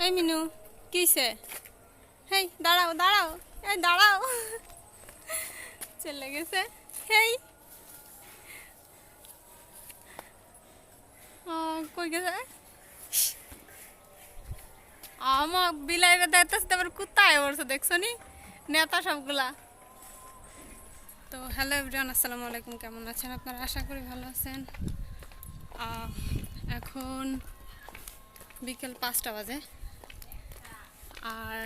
এই মিনু কিসে? হেই দাঁড়াও দাঁড়াও, এই দাঁড়াও, চলে গেছে। হেই কই গেছে? আমার বিলাইরা দেখতেছে, তারপর কুত্তায় পড়ছে, দেখছো নি নেতা সবগুলা। তো হ্যালো এভরিওয়ান, আসসালামু আলাইকুম। কেমন আছেন আপনারা? আশা করি ভালো আছেন। এখন বিকেল 5টা বাজে, আর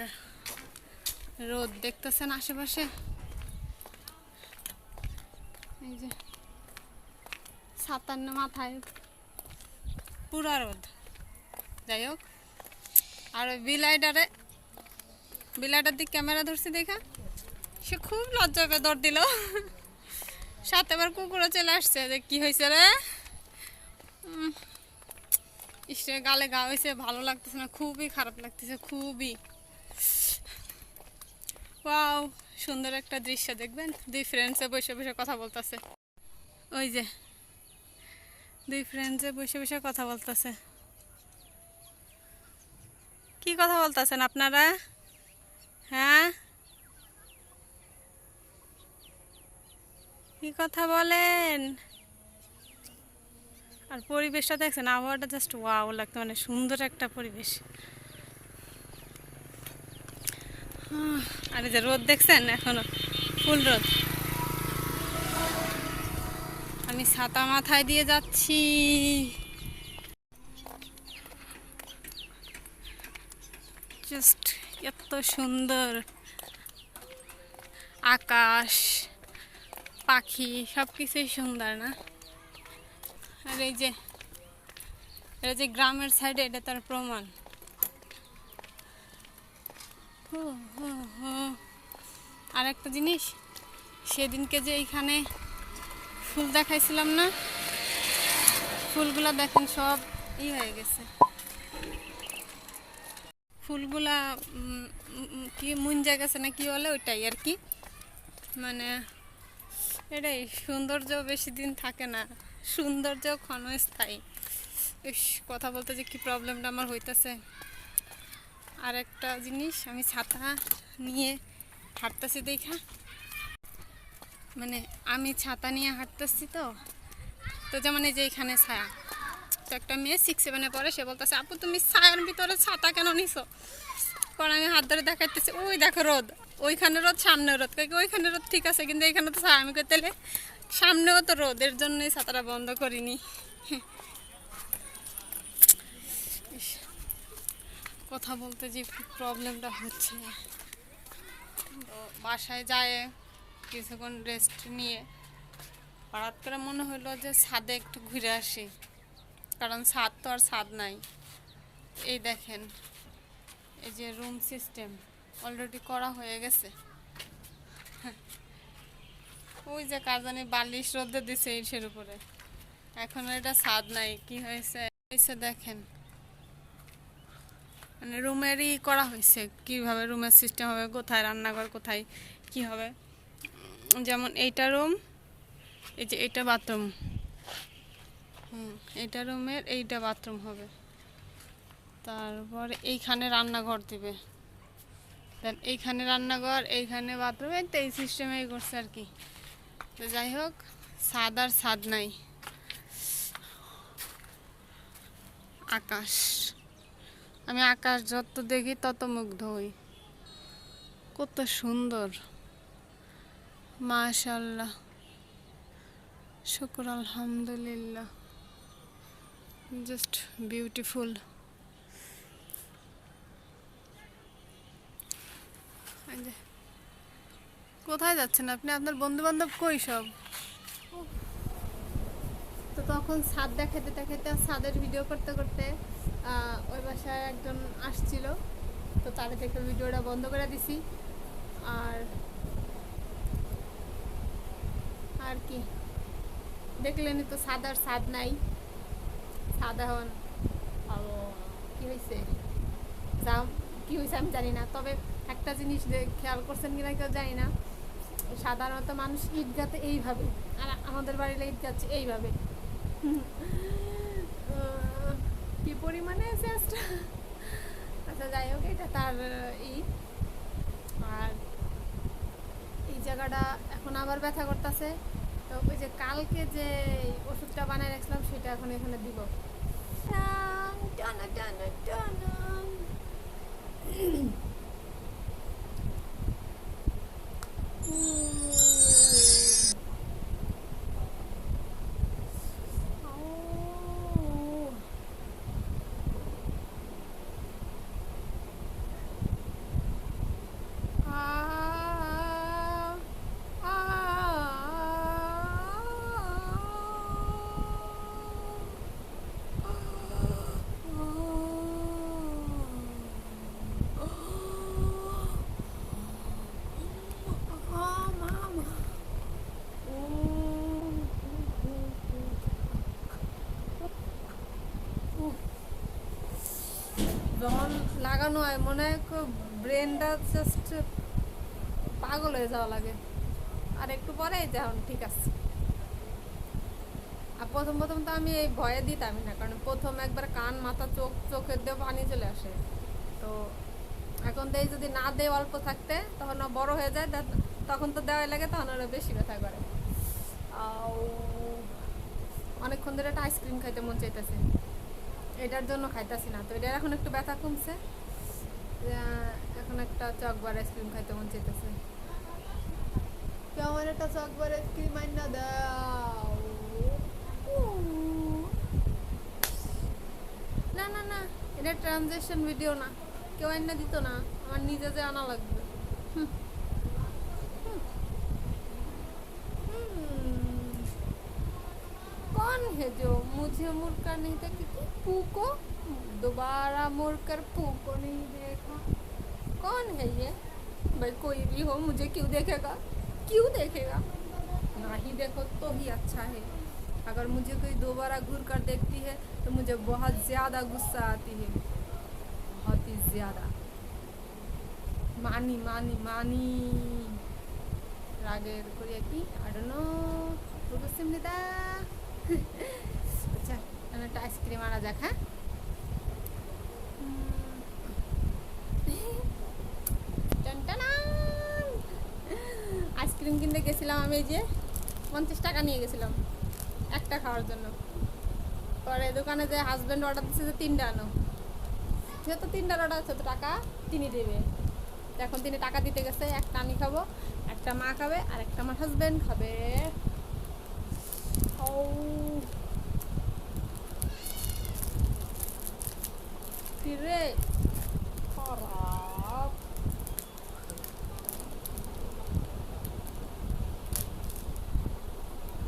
রোদ দেখতেছেন আশেপাশে। এই যে ছাতার মাথায় পুরা রোদ। যাই হোক, আর ওই বিলাইটার দিক ক্যামেরা ধরছি দেখা সে খুব লজ্জা পেয়ে দৌড় দিল। সাথে আবার কুকুরও চলে আসছে, যে কি হয়েছে রে, ইসে গালে গা হয়েছে, ভালো লাগতেছে না, খুবই খারাপ লাগতেছে, খুবই। ওয়াও, সুন্দর একটা দৃশ্য দেখবেন। দুই ফ্রেন্ডসে বসে বসে কথা বলতেছে। ওই যে দুই ফ্রেন্ডসে বসে বসে কথা বলতেছে। কি কথা বলতেছেন আপনারা? হ্যাঁ, কি কথা বলেন? আর পরিবেশটা দেখছেন, আবহাওয়াটা জাস্ট ওয়াও লাগতো, মানে সুন্দর একটা পরিবেশ। আর এই যে রোদ দেখছেন, এখনো ফুল রোদ। আমি ছাতা মাথায় দিয়ে যাচ্ছি। জাস্ট এত সুন্দর আকাশ, পাখি, সব কিছুই সুন্দর না? আর এই যে এটা যে গ্রামের সাইডে, এটা তার প্রমাণ। আর একটা জিনিস, সেদিনকে যে এইখানে ফুল দেখাইছিলাম না, ফুলগুলা দেখেন সব হয়ে গেছে। ফুলগুলা কি মুঞ্জা গেছে না কি বলে, ওইটাই আর কি। মানে এটাই সৌন্দর্য, বেশি দিন থাকে না, সৌন্দর্য ক্ষণস্থায়ী। ইস, কথা বলতে যে কি প্রবলেমটা আমার হইতেছে। আর একটা জিনিস, আমি ছাতা নিয়ে হাঁটতেছি দেখা, মানে আমি ছাতা নিয়ে হাঁটতেছি তো যেমন এই যে এখানে ছায়া, তো একটা মেয়ে 6-7 পড়ে, সে বলতেছে আপু তুমি ছায়ার ভিতরে ছাতা কেন নিছো? পরে আমি হাত ধরে দেখাইতেছি, ওই দেখো রোদ, ওইখানে রোদ, সামনে রোদ। ওইখানে রোদ ঠিক আছে, কিন্তু এইখানে তো ছায়া। আমি কই তাহলে সামনেও তো রোদ, এর জন্যই ছাতাটা বন্ধ করিনি। কথা বলতে যে প্রবলেমটা হচ্ছে। তো বাসায় যায় কিছুক্ষণ রেস্ট নিয়ে হঠাৎ করে মনে হলো যে ছাদে একটু ঘুরে আসি, কারণ ছাদ তো আর ছাদ নাই। এই দেখেন, এই যে রুম সিস্টেম অলরেডি করা হয়ে গেছে। ওই যে কার জানি বালিশ রোদে দিছে ইটের উপরে, এখন এটা ছাদ নাই। কি হয়েছে দেখেন, মানে রুমেরই করা হয়েছে, কিভাবে রুমের সিস্টেম হবে, কোথায় রান্নাঘর, কোথায় কি হবে। যেমন এইটা রুম, এই যে এইটা বাথরুম, এইটা রুমের এইটা বাথরুম হবে। তারপর এইখানে রান্নাঘর দিবে, দেন এইখানে রান্নাঘর, এইখানে বাথরুম, এই সিস্টেমেই করছে আর কি। তো যাই হোক, ছাদ আর ছাদ নাই। আকাশ, আমি আকাশ যত দেখি তত মুগ্ধ হই, কত সুন্দর, মাশাআল্লাহ, শুকর আলহামদুলিল্লাহ, জাস্ট বিউটিফুল। কোথায় যাচ্ছেন আপনি? আপনার বন্ধু বান্ধব কই সব? তো তখন ছাদ দেখাতে দেখাতে, ছাদের ভিডিও করতে করতে ওই বাসায় একজন আসছিল, তো তার থেকে ভিডিওটা বন্ধ করে দিছি। আর কি দেখলেনি তো, ছাদ আর ছাদ নাই। ছাদ এখন কি হয়েছে, কি হয়েছে আমি জানি না। তবে একটা জিনিস খেয়াল করছেন কিনা কেউ জানি না, সাধারণত মানুষ ঈদ গাতে এইভাবে, আর আমাদের বাড়িতে ঈদ গাচ্ছে এইভাবে। কি পরিমাণে চেষ্টা। আচ্ছা ব্যথার ই। আর এই জায়গাটা এখন আবার ব্যথা করতেছে। তো ওই যে কালকে যে ওষুধটা বানায় রাখছিলাম সেটা এখন এখানে দিব। টানা টানা টানা। যখন লাগানো হয় মনে হয় ব্রেনটা জাস্ট পাগল হয়ে যাওয়া লাগে। আর একটু পরে যখন ঠিক আছে। আর প্রথম প্রথম তো আমি এই ভয়ে দিতামই না, কারণ প্রথম একবার কান মাথা চোখের দিয়ে পানি চলে আসে। তো এখন দেয় যদি না দেয় অল্প থাকতে, তখন বড় হয়ে যায়, তখন তো দেওয়াই লাগে, তখন আরো বেশি ব্যথা করে। অনেকক্ষণ ধরে একটা আইসক্রিম খাইতে মন চাইতেছে, এটার জন্য খাইতেছি না। তো এটার এখন একটু ব্যথা কমছে, এখন একটা চকবার আইসক্রিম খাইতে মন চাইতেছে। কেমন একটা চকবার আইসক্রিম আইনা দাও। না না না, এটা ট্রানজেকশন ভিডিও না, কেউ আইনা দিত না, আমার নিজে যে আনা লাগবে। कौन है जो मुझे मुड़कर नहीं देखी पू को दोबारा मुड़कर पू को नहीं देखा? कौन है ये? भाई कोई भी हो, मुझे क्यों देखेगा? क्यों देखेगा? ना ही देखो तो ही अच्छा है। अगर मुझे कोई दोबारा घूर कर देखती है तो मुझे बहुत ज़्यादा गुस्सा आती है, बहुत ही ज़्यादा। मानी मानी मानी রাগের করিয়া কি I don't know। রূপসিমনিদা আচ্ছা একটা আইসক্রিম আনা যাক। হ্যাঁ আইসক্রিম কিনতে গেছিলাম আমি, যে 50 টাকা নিয়ে গেছিলাম একটা খাওয়ার জন্য। পরে দোকানে যে হাজব্যান্ড অর্ডার দিচ্ছে যে 3টা আনো, যেহেতু 3টার অর্ডার আছে তো টাকা তিনি দেবে। এখন তিনি টাকা দিতে গেছে, একটা আমি খাবো, একটা মা খাবে, আর একটা আমার হাজব্যান্ড খাবে। ও কিরে খারাপ।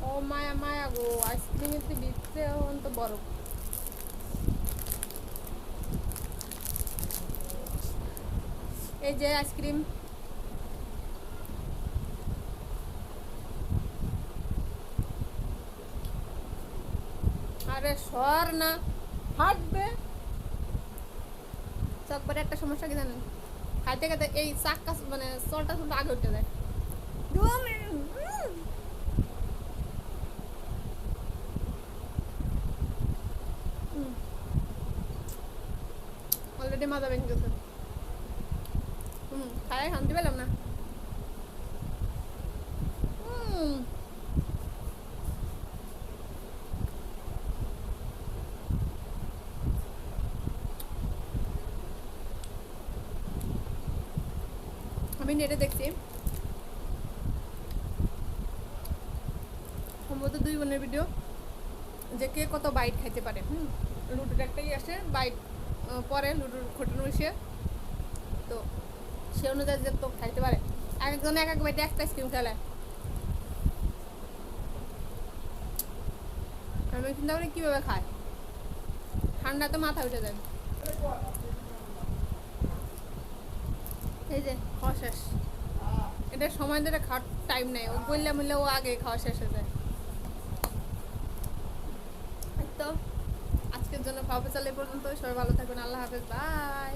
ও মায়া মায়া গো, আইসক্রিমের ভিতরে তো বরফ। এই যে আইসক্রিম, আরে সর না, হাঁটবে। চকবারে একটা সমস্যা কি জানেন, খাইতে খাইতে এই চাক্কা মানে চলটা শুধু আগে উঠে যায়। অলরেডি মাজা ভেঙে গেছে। খাই শান্তি পেলাম না। আমি নেটে দেখছি সম্ভবত 2 বোনের ভিডিও, যে কে কত বাইট খাইতে পারে। লুডুর একটাই আসে বাইট পরে লুডুর খোটানো মিশিয়ে, তো সে অনুযায়ী যে তো খাইতে পারে। এক একজনে এক এক বাইটে একটা আইসক্রিম খেলে। আমি চিন্তা করি কীভাবে খায়, ঠান্ডাতে মাথা উঠে যায়। এই যে খাওয়া শেষ, এটা সময় ধরে খাওয়ার টাইম নেই, ও বললে মিললে ও আগে খাওয়া শেষ হয়ে যায়। তো আজকের জন্য খাওয়া চাল এই পর্যন্ত। সবাই ভালো থাকবেন, আল্লাহ হাফেজ, বাই।